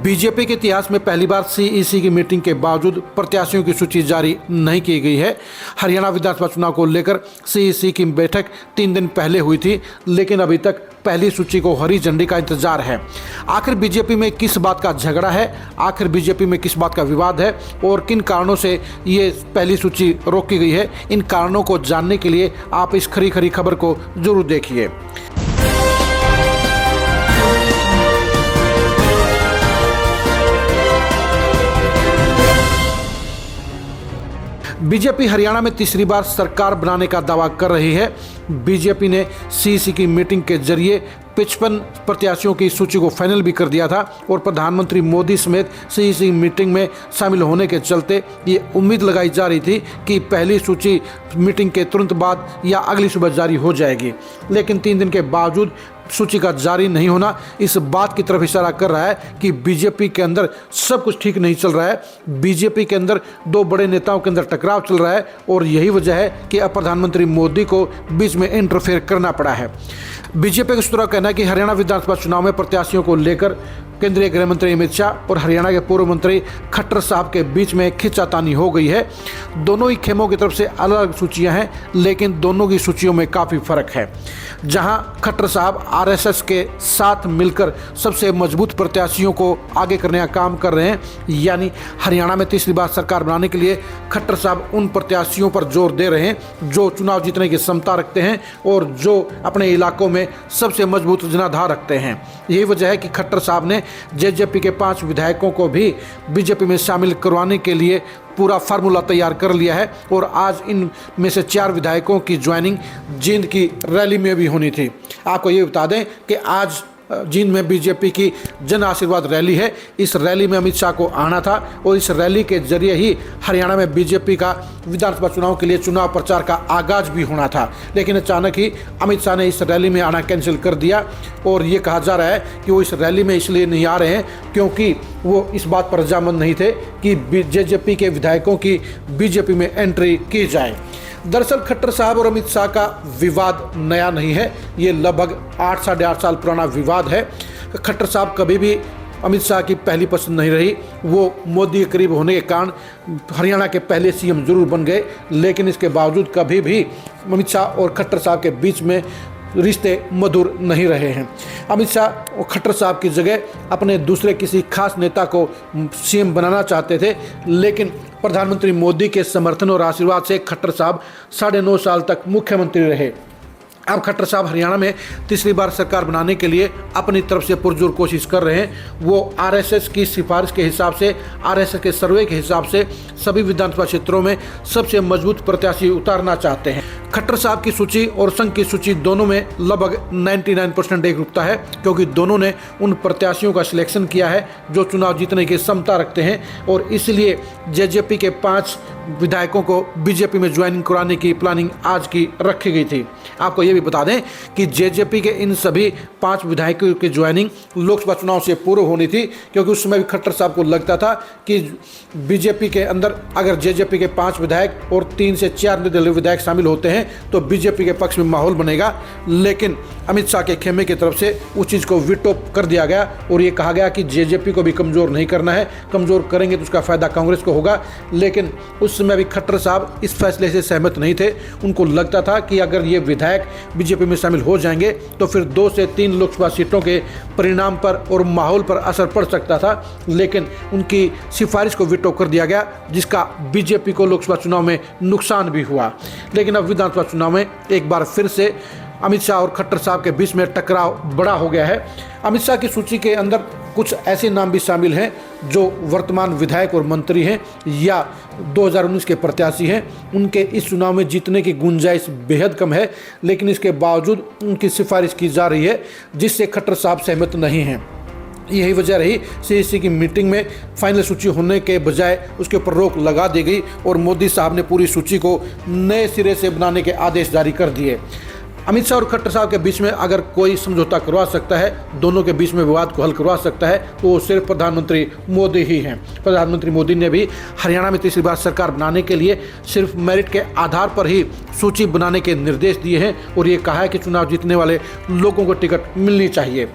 BJP के इतिहास में पहली बार सीईसी की मीटिंग के बावजूद प्रत्याशियों की सूची जारी नहीं की गई है। हरियाणा विधानसभा चुनाव को लेकर सीईसी की बैठक 3 दिन पहले हुई थी, लेकिन अभी तक पहली सूची को हरी झंडी का इंतजार है। आखिर बीजेपी में किस बात का झगड़ा है, आखिर बीजेपी में किस बात का विवाद है और किन कारणों से ये पहली सूची रोकी गई है, इन कारणों को जानने के लिए आप इस खरी खरी खबर को जरूर देखिए। बीजेपी हरियाणा में तीसरी बार सरकार बनाने का दावा कर रही है। बीजेपी ने सीईसी की मीटिंग के जरिए 55 प्रत्याशियों की सूची को फाइनल भी कर दिया था और प्रधानमंत्री मोदी समेत सीईसी मीटिंग में शामिल होने के चलते ये उम्मीद लगाई जा रही थी कि पहली सूची मीटिंग के तुरंत बाद या अगली सुबह जारी हो जाएगी, लेकिन 3 दिन के बावजूद सूची का जारी नहीं होना इस बात की तरफ इशारा कर रहा है कि बीजेपी के अंदर सब कुछ ठीक नहीं चल रहा है। बीजेपी के अंदर 2 बड़े नेताओं के अंदर टकराव चल रहा है और यही वजह है कि अब प्रधानमंत्री मोदी को बीच में इंटरफेयर करना पड़ा है। बीजेपी का सूत्रों का कहना है कि हरियाणा विधानसभा चुनाव में प्रत्याशियों को लेकर केंद्रीय गृह मंत्री अमित शाह और हरियाणा के पूर्व मंत्री खट्टर साहब के बीच में खींचातानी हो गई है। दोनों ही खेमों की तरफ से अलग अलग सूचियां हैं, लेकिन दोनों की सूचियों में काफ़ी फर्क है। जहां खट्टर साहब आरएसएस के साथ मिलकर सबसे मजबूत प्रत्याशियों को आगे करने का काम कर रहे हैं, यानी हरियाणा में तीसरी बार सरकार बनाने के लिए खट्टर साहब उन प्रत्याशियों पर जोर दे रहे हैं जो चुनाव जीतने की क्षमता रखते हैं और जो अपने इलाकों में सबसे मजबूत जनाधार रखते हैं। यही वजह है कि खट्टर साहब ने जेजेपी के 5 विधायकों को भी बीजेपी में शामिल करवाने के लिए पूरा फार्मूला तैयार कर लिया है और आज इन में से 4 विधायकों की ज्वाइनिंग जींद की रैली में भी होनी थी। आपको ये बता दें कि आज जींद में बीजेपी की जन आशीर्वाद रैली है। इस रैली में अमित शाह को आना था और इस रैली के जरिए ही हरियाणा में बीजेपी का विधानसभा चुनाव के लिए चुनाव प्रचार का आगाज भी होना था, लेकिन अचानक ही अमित शाह ने इस रैली में आना कैंसिल कर दिया और ये कहा जा रहा है कि वो इस रैली में इसलिए नहीं आ रहे हैं क्योंकि वो इस बात पर रजामंद नहीं थे कि जेजेपी के विधायकों की बीजेपी में एंट्री की जाए। दरअसल खट्टर साहब और अमित शाह का विवाद नया नहीं है, ये लगभग 8 साढ़े 8 साल पुराना विवाद है। खट्टर साहब कभी भी अमित शाह की पहली पसंद नहीं रही। वो मोदी के करीब होने के कारण हरियाणा के पहले सीएम जरूर बन गए, लेकिन इसके बावजूद कभी भी अमित शाह और खट्टर साहब के बीच में रिश्ते मधुर नहीं रहे हैं। अमित शाह और खट्टर साहब की जगह अपने दूसरे किसी खास नेता को सीएम बनाना चाहते थे, लेकिन प्रधानमंत्री मोदी के समर्थन और आशीर्वाद से खट्टर साहब 9.5 साल तक मुख्यमंत्री रहे। अब खट्टर साहब हरियाणा में तीसरी बार सरकार बनाने के लिए अपनी तरफ से पुरजोर कोशिश कर रहे हैं। वो आरएसएस की सिफारिश के हिसाब से, आरएसएस के सर्वे के हिसाब से सभी विधानसभा क्षेत्रों में सबसे मजबूत प्रत्याशी उतारना चाहते हैं। खट्टर साहब की सूची और संघ की सूची दोनों में लगभग 99% एकरूपता है, क्योंकि दोनों ने उन प्रत्याशियों का सिलेक्शन किया है जो चुनाव जीतने की क्षमता रखते हैं और इसलिए जेजेपी के 5 विधायकों को बीजेपी में ज्वाइनिंग कराने की प्लानिंग आज की रखी गई थी। आपको ये भी बता दें कि जेजेपी के इन सभी 5 विधायकों की ज्वाइनिंग लोकसभा चुनाव से पूर्व होनी थी, क्योंकि उस समय भी खट्टर साहब को लगता था कि बीजेपी के अंदर अगर जेजेपी के 5 विधायक और 3 से 4 निर्दलीय विधायक शामिल होते हैं तो बीजेपी के पक्ष में माहौल बनेगा। लेकिन अमित शाह के खेमे की तरफ से उस चीज़ को विटो कर दिया गया और ये कहा गया कि जेजेपी को भी कमज़ोर नहीं करना है, कमज़ोर करेंगे तो उसका फ़ायदा कांग्रेस को होगा। लेकिन उस समय भी खट्टर साहब इस फैसले से सहमत नहीं थे। उनको लगता था कि अगर ये विधायक बीजेपी में शामिल हो जाएंगे तो फिर 2 से 3 लोकसभा सीटों के परिणाम पर और माहौल पर असर पड़ सकता था, लेकिन उनकी सिफारिश को विटो कर दिया गया, जिसका बीजेपी को लोकसभा चुनाव में नुकसान भी हुआ। लेकिन अब विधानसभा चुनाव में एक बार फिर से अमित शाह और खट्टर साहब के बीच में टकराव बड़ा हो गया है। अमित शाह की सूची के अंदर कुछ ऐसे नाम भी शामिल हैं जो वर्तमान विधायक और मंत्री हैं या 2019 के प्रत्याशी हैं। उनके इस चुनाव में जीतने की गुंजाइश बेहद कम है, लेकिन इसके बावजूद उनकी सिफारिश की जा रही है, जिससे खट्टर साहब सहमत नहीं हैं। यही वजह रही सीईसी की मीटिंग में फाइनल सूची होने के बजाय उसके ऊपर रोक लगा दी गई और मोदी साहब ने पूरी सूची को नए सिरे से बनाने के आदेश जारी कर दिए। अमित शाह और खट्टर साहब के बीच में अगर कोई समझौता करवा सकता है, दोनों के बीच में विवाद को हल करवा सकता है, तो वो सिर्फ प्रधानमंत्री मोदी ही हैं। प्रधानमंत्री मोदी ने भी हरियाणा में तीसरी बार सरकार बनाने के लिए सिर्फ मेरिट के आधार पर ही सूची बनाने के निर्देश दिए हैं और ये कहा है कि चुनाव जीतने वाले लोगों को टिकट मिलनी चाहिए।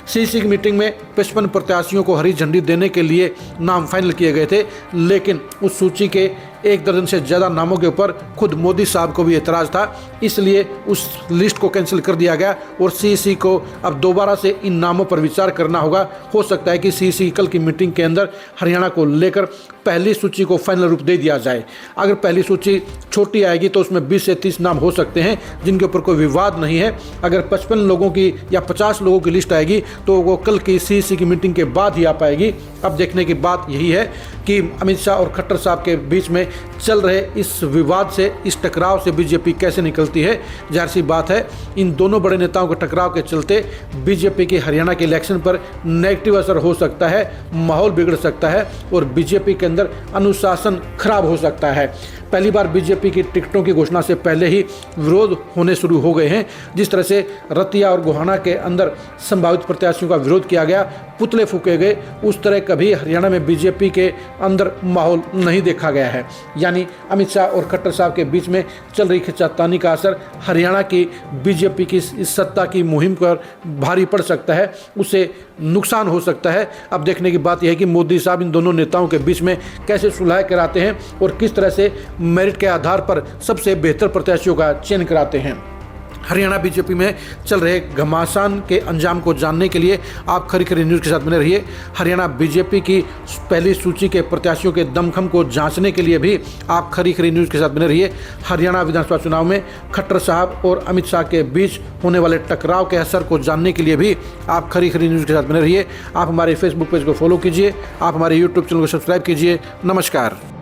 सीसी की मीटिंग में 55 प्रत्याशियों को हरी झंडी देने के लिए नाम फाइनल किए गए थे, लेकिन उस सूची के 1 दर्जन से ज़्यादा नामों के ऊपर खुद मोदी साहब को भी एतराज़ था, इसलिए उस लिस्ट को कैंसिल कर दिया गया और सीसी को अब दोबारा से इन नामों पर विचार करना होगा। हो सकता है कि सीसी कल की मीटिंग के अंदर हरियाणा को लेकर पहली सूची को फाइनल रूप दे दिया जाए। अगर पहली सूची छोटी आएगी तो उसमें 20 से 30 नाम हो सकते हैं जिनके ऊपर कोई विवाद नहीं है। अगर 55 लोगों की या 50 लोगों की लिस्ट आएगी तो वो कल की सीसी की मीटिंग के बाद ही आ पाएगी। अब देखने की बात यही है कि अमित शाह और खट्टर साहब के बीच में चल रहे इस विवाद से, इस टकराव से बीजेपी कैसे निकलती है। जाहिर सी बात है, इन दोनों बड़े नेताओं के टकराव के चलते बीजेपी के हरियाणा के इलेक्शन पर नेगेटिव असर हो सकता है, माहौल बिगड़ सकता है और बीजेपी के अंदर अनुशासन खराब हो सकता है। पहली बार बीजेपी की टिकटों की घोषणा से पहले ही विरोध होने शुरू हो गए हैं। जिस तरह से रतिया और गोहाना के अंदर संभावित प्रत्याशियों का विरोध किया गया, पुतले फूके गए, उस तरह कभी हरियाणा में बीजेपी के अंदर माहौल नहीं देखा गया है। यानी अमित शाह और खट्टर साहब के बीच में चल रही खींचातानी का असर हरियाणा की बीजेपी की इस सत्ता की मुहिम पर भारी पड़ सकता है, उससे नुकसान हो सकता है। अब देखने की बात यह है कि मोदी साहब इन दोनों नेताओं के बीच में कैसे सुलह कराते हैं और किस तरह से मेरिट के आधार पर सबसे बेहतर प्रत्याशियों का चयन कराते हैं। हरियाणा बीजेपी में चल रहे घमासान के अंजाम को जानने के लिए आप खरी खरी न्यूज़ के साथ बने रहिए। हरियाणा बीजेपी की पहली सूची के प्रत्याशियों के दमखम को जांचने के लिए भी आप खरी खरी न्यूज़ के साथ बने रहिए। हरियाणा विधानसभा चुनाव में खट्टर साहब और अमित शाह के बीच होने वाले टकराव के असर को जानने के लिए भी आप खरी खरी न्यूज़ के साथ बने रहिए। आप हमारे फेसबुक पेज को फॉलो कीजिए, आप हमारे यूट्यूब चैनल को सब्सक्राइब कीजिए। नमस्कार।